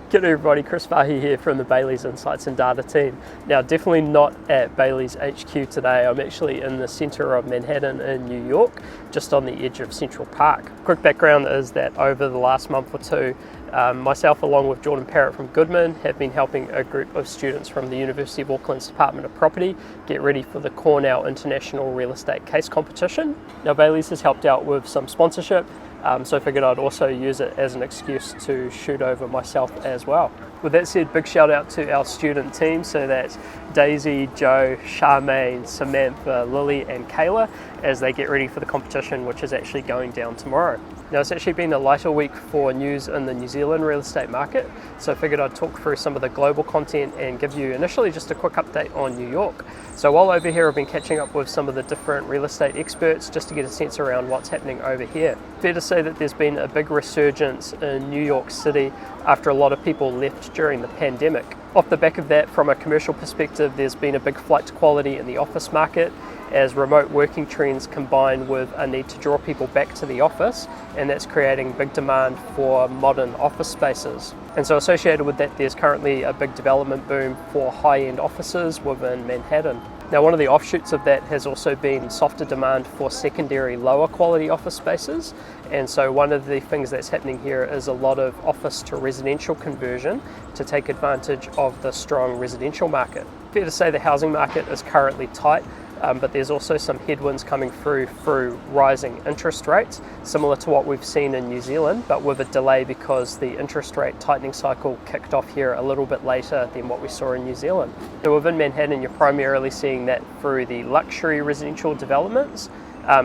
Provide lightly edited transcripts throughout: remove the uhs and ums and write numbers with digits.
G'day everybody, Chris Farhi here from the Bayleys Insights Data team. Now, definitely not at Bayleys HQ today. I'm actually in the centre of Manhattan in New York, just on the edge of Central Park. Quick background is that over the last month or two, myself along with Jordan Parrott from Goodman have been helping a group of students from the University of Auckland's Department of Property get ready for the Cornell International Real Estate Case Competition. Now, Bayleys has helped out with some sponsorship, so I figured I'd also use it as an excuse to shoot over myself as well. With that said, big shout out to our student team, so that's Daisy, Joe, Charmaine, Samantha, Lily and Kayla as they get ready for the competition, which is actually going down tomorrow. Now, it's actually been a lighter week for news in the New Zealand real estate market, so I figured I'd talk through some of the global content and give you initially just a quick update on New York. So while over here I've been catching up with some of the different real estate experts just to get a sense around what's happening over here. Fair to say that there's been a big resurgence in New York City after a lot of people left during the pandemic. Off the back of that, from a commercial perspective, there's been a big flight to quality in the office market as remote working trends combine with a need to draw people back to the office, and that's creating big demand for modern office spaces. And so associated with that, there's currently a big development boom for high-end offices within Manhattan. Now, one of the offshoots of that has also been softer demand for secondary lower quality office spaces. And so one of the things that's happening here is a lot of office to residential conversion to take advantage of the strong residential market. Fair to say the housing market is currently tight, but there's also some headwinds coming through rising interest rates, similar to what we've seen in New Zealand, but with a delay because the interest rate tightening cycle kicked off here a little bit later than what we saw in New Zealand. So within Manhattan, you're primarily seeing that through the luxury residential developments,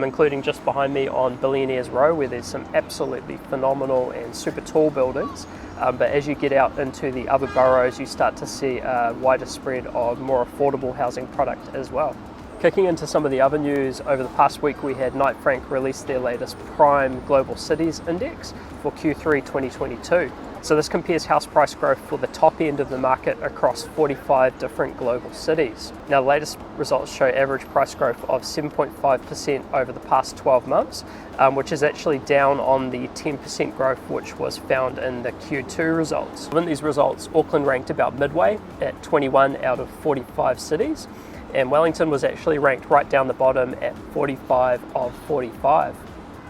including just behind me on Billionaires Row, where there's some absolutely phenomenal and super tall buildings. But as you get out into the other boroughs, you start to see a wider spread of more affordable housing product as well. Kicking into some of the other news, over the past week we had Knight Frank release their latest Prime Global Cities Index for Q3 2022. So this compares house price growth for the top end of the market across 45 different global cities. Now, the latest results show average price growth of 7.5% over the past 12 months, which is actually down on the 10% growth which was found in the Q2 results. Within these results, Auckland ranked about midway at 21 out of 45 cities, and Wellington was actually ranked right down the bottom at 45 of 45.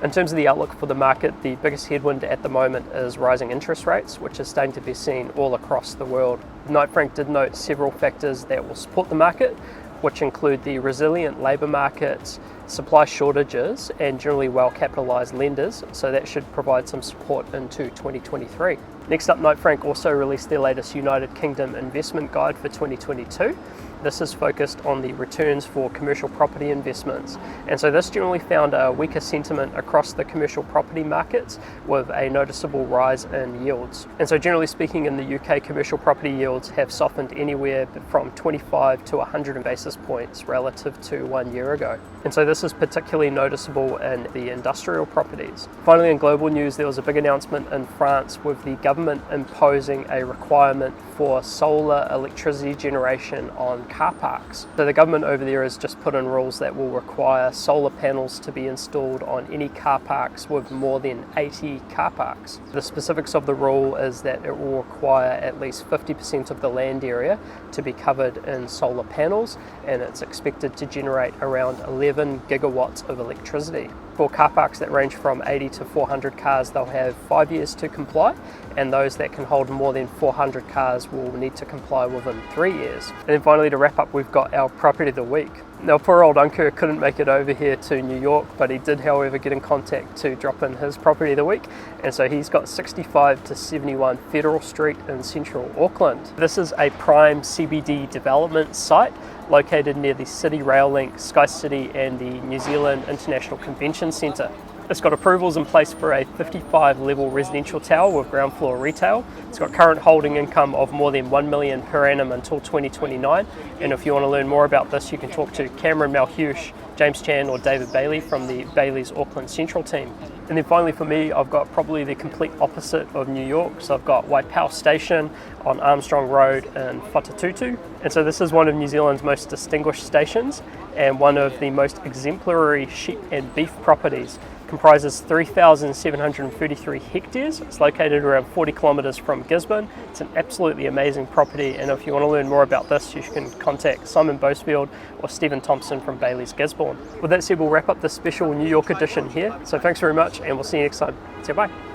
In terms of the outlook for the market, the biggest headwind at the moment is rising interest rates, which is starting to be seen all across the world. Knight Frank did note several factors that will support the market, which include the resilient labour markets, supply shortages, and generally well-capitalised lenders, so that should provide some support into 2023. Next up, Knight Frank also released their latest United Kingdom investment guide for 2022. This is focused on the returns for commercial property investments. And so this generally found a weaker sentiment across the commercial property markets with a noticeable rise in yields. And so generally speaking, in the UK, commercial property yields have softened anywhere from 25 to 100 basis points relative to 1 year ago. And so this is particularly noticeable in the industrial properties. Finally, in global news, there was a big announcement in France with the government imposing a requirement for solar electricity generation on car parks. So the government over there has just put in rules that will require solar panels to be installed on any car parks with more than 80 car parks. The specifics of the rule is that it will require at least 50% of the land area to be covered in solar panels, and it's expected to generate around 11 gigawatts of electricity. For car parks that range from 80 to 400 cars, they'll have 5 years to comply, and those that can hold more than 400 cars will need to comply within 3 years. And then finally, to wrap up, we've got our property of the week. Now, poor old Ankur couldn't make it over here to New York, but he did, however, get in contact to drop in his property of the week. And so he's got 65 to 71 Federal Street in central Auckland. This is a prime CBD development site located near the City Rail Link, Sky City and the New Zealand International Convention Centre. It's got approvals in place for a 55-level residential tower with ground floor retail. It's got current holding income of more than $1 million per annum until 2029. And if you want to learn more about this, you can talk to Cameron Malhush, James Chan or David Bailey from the Bayleys Auckland Central team. And then finally for me, I've got probably the complete opposite of New York. So I've got Waipaoa Station on Armstrong Road in Whatatutu. And so this is one of New Zealand's most distinguished stations and one of the most exemplary sheep and beef properties comprises 3,733 hectares. It's located around 40 kilometres from Gisborne. It's an absolutely amazing property, and if you want to learn more about this, you can contact Simon Bosefield or Stephen Thompson from Bayleys Gisborne. With that said, we'll wrap up this special New York edition here. So thanks very much, and we'll see you next time. See you, bye.